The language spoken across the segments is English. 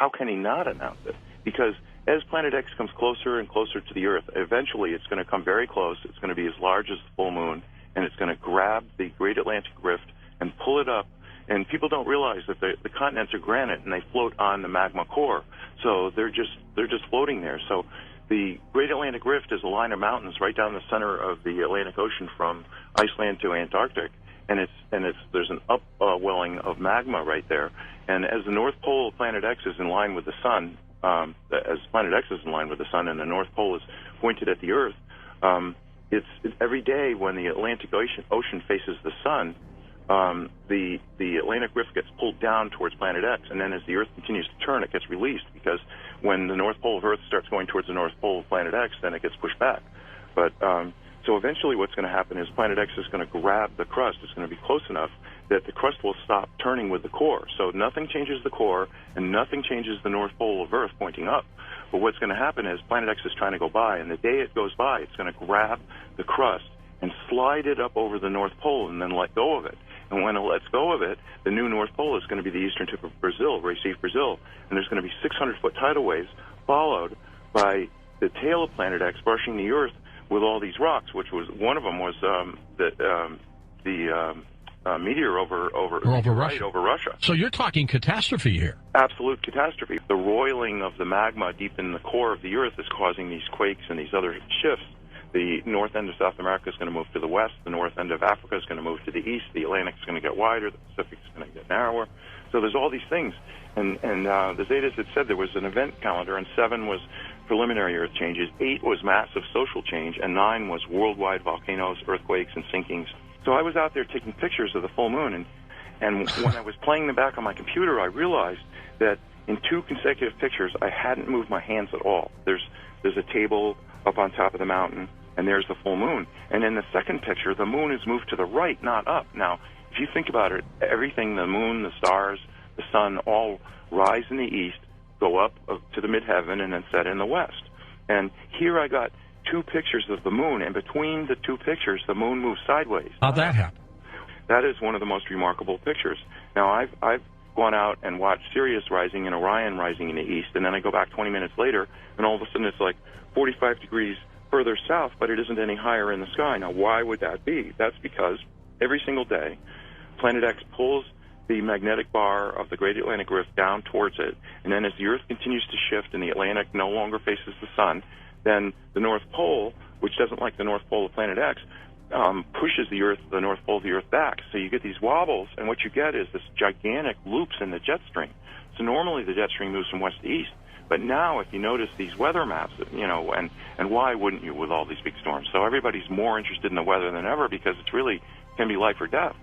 how can he not announce it? Because as Planet X comes closer and closer to the Earth, eventually it's going to come very close. It's going to be as large as the full moon, and it's going to grab the Great Atlantic Rift and pull it up. And people don't realize that the continents are granite and they float on the magma core, so they're just floating there. So the Great Atlantic Rift is a line of mountains right down the center of the Atlantic Ocean from Iceland to Antarctic, and there's an upwelling of magma right there. And as the North Pole of Planet X is in line with the sun, as Planet X is in line with the sun, and the North Pole is pointed at the Earth, it's every day when the Atlantic Ocean faces the sun. The Atlantic Rift gets pulled down towards Planet X, and then as the Earth continues to turn, it gets released, because when the North Pole of Earth starts going towards the North Pole of Planet X, then it gets pushed back. But so eventually what's going to happen is Planet X is going to grab the crust. It's going to be close enough that the crust will stop turning with the core. So nothing changes the core, and nothing changes the North Pole of Earth pointing up. But what's going to happen is Planet X is trying to go by, and the day it goes by, it's going to grab the crust and slide it up over the North Pole and then let go of it. And when it lets go of it, the new North Pole is going to be the eastern tip of Brazil, Recife, Brazil. And there's going to be 600-foot tidal waves followed by the tail of Planet X brushing the Earth with all these rocks, which was one of them was the meteor over Russia. So you're talking catastrophe here. Absolute catastrophe. The roiling of the magma deep in the core of the Earth is causing these quakes and these other shifts. The north end of South America is going to move to the west. The north end of Africa is going to move to the east. The Atlantic is going to get wider. The Pacific is going to get narrower. So there's all these things. And the Zetas had said there was an event calendar, and 7 was preliminary Earth changes, 8 was massive social change, and 9 was worldwide volcanoes, earthquakes, and sinkings. So I was out there taking pictures of the full moon, and when I was playing them back on my computer, I realized that in 2 consecutive pictures, I hadn't moved my hands at all. There's a table up on top of the mountain, and there's the full moon. And in the second picture, the moon is moved to the right, not up. Now, if you think about it, everything, the moon, the stars, the sun, all rise in the east, go up to the midheaven, and then set in the west. And here I got 2 pictures of the moon, and between the 2 pictures, the moon moves sideways. How'd that happen? That is one of the most remarkable pictures. Now, I've gone out and watched Sirius rising and Orion rising in the east, and then I go back 20 minutes later, and all of a sudden it's like 45 degrees further south, but it isn't any higher in the sky. Now, why would that be? That's because every single day, Planet X pulls the magnetic bar of the Great Atlantic Rift down towards it, and then as the Earth continues to shift and the Atlantic no longer faces the sun, then the North Pole, which doesn't like the North Pole of Planet X, pushes the North Pole of the Earth back. So you get these wobbles, and what you get is this gigantic loops in the jet stream. So normally the jet stream moves from west to east, but now if you notice these weather maps, and why wouldn't you with all these big storms? So everybody's more interested in the weather than ever because it's really can be life or death.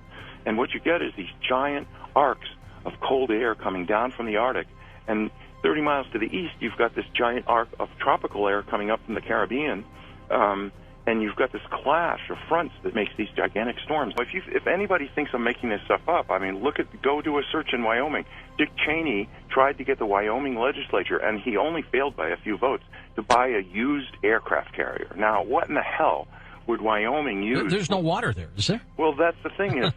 And what you get is these giant arcs of cold air coming down from the Arctic, and 30 miles to the east, you've got this giant arc of tropical air coming up from the Caribbean, and you've got this clash of fronts that makes these gigantic storms. If anybody thinks I'm making this stuff up, I mean, go do a search in Wyoming. Dick Cheney tried to get the Wyoming legislature, and he only failed by a few votes, to buy a used aircraft carrier. Now, what in the hell would Wyoming use? There's no water there, is there? Well, that's the thing is,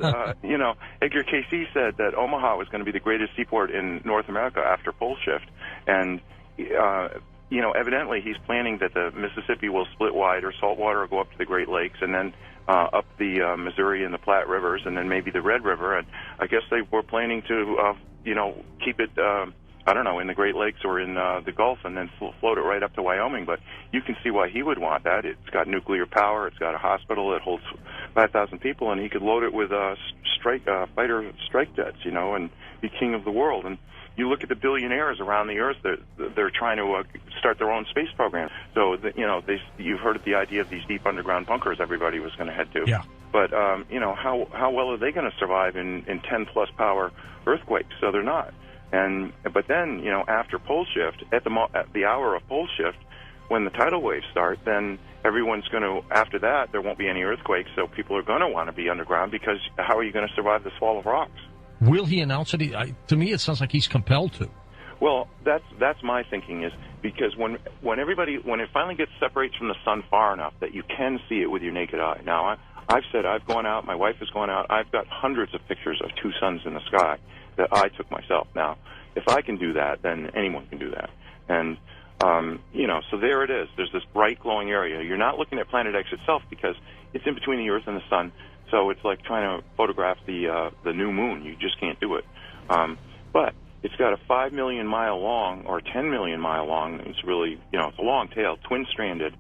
Edgar Cayce said that Omaha was going to be the greatest seaport in North America after pole shift, and evidently he's planning that the Mississippi will split wide, or saltwater will go up to the Great Lakes, and then up the Missouri and the Platte rivers, and then maybe the Red River. And I guess they were planning to, keep it, in the Great Lakes or in the Gulf, and then float it right up to Wyoming. But you can see why he would want that. It's got nuclear power. It's got a hospital that holds 5,000 people, and he could load it with fighter strike jets, and be king of the world. And you look at the billionaires around the Earth; they're trying to start their own space program. So you've heard of the idea of these deep underground bunkers everybody was going to head to. Yeah. But how well are they going to survive in 10+ power earthquakes? So they're not. But then after pole shift, at the hour of pole shift, when the tidal waves start, then everyone's going to. After that, there won't be any earthquakes, so people are going to want to be underground, because how are you going to survive this wall of rocks? Will he announce it? To me, it sounds like he's compelled to. Well, that's my thinking, is because when it finally separates from the sun far enough that you can see it with your naked eye. Now, I've said I've gone out, my wife has gone out, I've got hundreds of pictures of two suns in the sky that I took myself. Now, if I can do that, then anyone can do that. And, so there it is. There's this bright glowing area. You're not looking at Planet X itself because it's in between the Earth and the Sun, so it's like trying to photograph the new moon. You just can't do it. But it's got a 5 million mile long or 10 million mile long, it's really, it's a long tail, twin-stranded,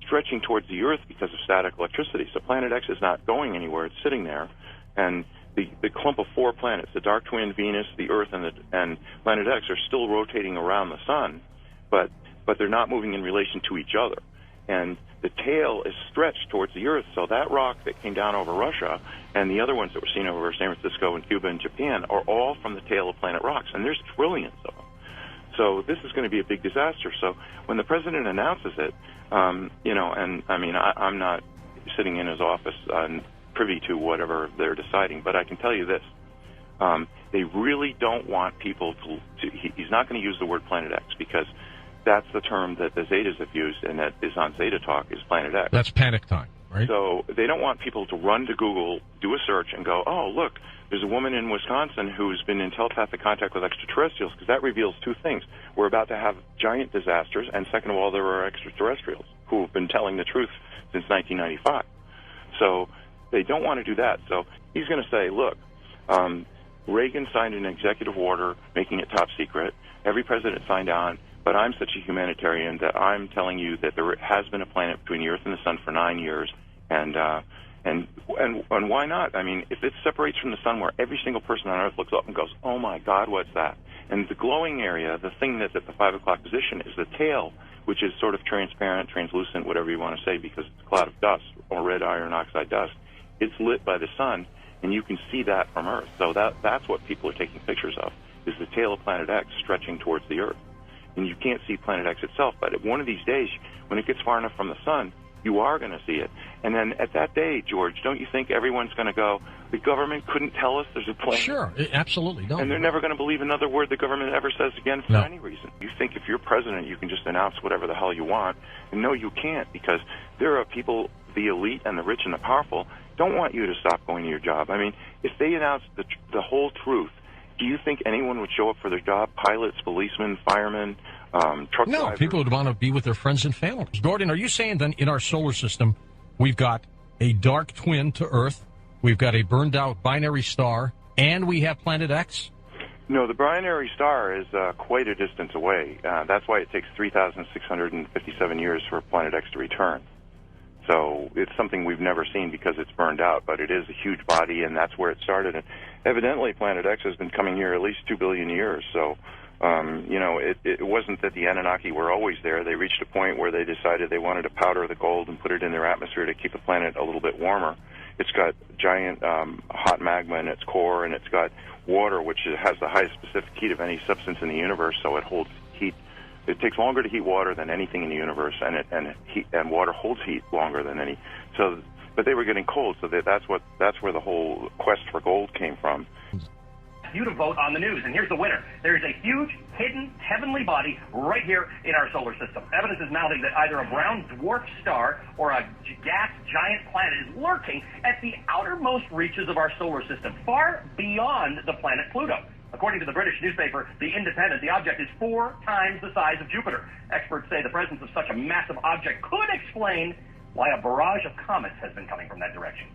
stretching towards the Earth because of static electricity. So Planet X is not going anywhere. It's sitting there. And the clump of four planets, the dark twin Venus, the Earth, and Planet X, are still rotating around the Sun, but they're not moving in relation to each other. And the tail is stretched towards the Earth, so that rock that came down over Russia and the other ones that were seen over San Francisco and Cuba and Japan are all from the tail of planet rocks, and there's trillions of them. So this is going to be a big disaster. So when the president announces it, and I mean, I'm not sitting in his office privy to whatever they're deciding, but I can tell you this. They really don't want people to he's not going to use the word Planet X because that's the term that the Zetas have used and that is on Zeta Talk is Planet X. That's panic time, right? So they don't want people to run to Google, do a search, and go, oh, look, there's a woman in Wisconsin who's been in telepathic contact with extraterrestrials, because that reveals two things. We're about to have giant disasters, and second of all, there are extraterrestrials who have been telling the truth since 1995. So they don't want to do that. So he's going to say, look, Reagan signed an executive order making it top secret. Every president signed on. But I'm such a humanitarian that I'm telling you that there has been a planet between the Earth and the Sun for 9 years, and why not? I mean, if it separates from the Sun, where every single person on Earth looks up and goes, "Oh my God, what's that?" And the glowing area, the thing that's at the 5 o'clock position, is the tail, which is sort of transparent, translucent, whatever you want to say, because it's a cloud of dust or red iron oxide dust. It's lit by the Sun, and you can see that from Earth. So that's what people are taking pictures of: is the tail of Planet X stretching towards the Earth. And you can't see Planet X itself, but one of these days, when it gets far enough from the Sun, you are going to see it. And then at that day, George, don't you think everyone's going to go, the government couldn't tell us there's a planet? Sure, absolutely. No. And they're never going to believe another word the government ever says again for any reason. You think if you're president, you can just announce whatever the hell you want. And no, you can't, because there are people, the elite and the rich and the powerful, don't want you to stop going to your job. I mean, if they announced the whole truth, do you think anyone would show up for their job? Pilots, policemen, firemen, truck drivers? No, people would want to be with their friends and families. Gordon, are you saying then in our solar system we've got a dark twin to Earth, we've got a burned-out binary star, and we have Planet X? No, the binary star is quite a distance away. That's why it takes 3,657 years for Planet X to return. So it's something we've never seen because it's burned out, but it is a huge body, and that's where it started. And evidently, Planet X has been coming here at least 2 billion years. So, it wasn't that the Anunnaki were always there. They reached a point where they decided they wanted to powder the gold and put it in their atmosphere to keep the planet a little bit warmer. It's got giant hot magma in its core, and it's got water, which has the highest specific heat of any substance in the universe, so it holds heat. It takes longer to heat water than anything in the universe, and water holds heat longer than any. So, but they were getting cold, so that's where the whole quest for gold came from. You to vote on the news, and here's the winner. There is a huge, hidden, heavenly body right here in our solar system. Evidence is mounting that either a brown dwarf star or a gas giant planet is lurking at the outermost reaches of our solar system, far beyond the planet Pluto. According to the British newspaper The Independent, the object is 4 times the size of Jupiter. Experts say the presence of such a massive object could explain why a barrage of comets has been coming from that direction.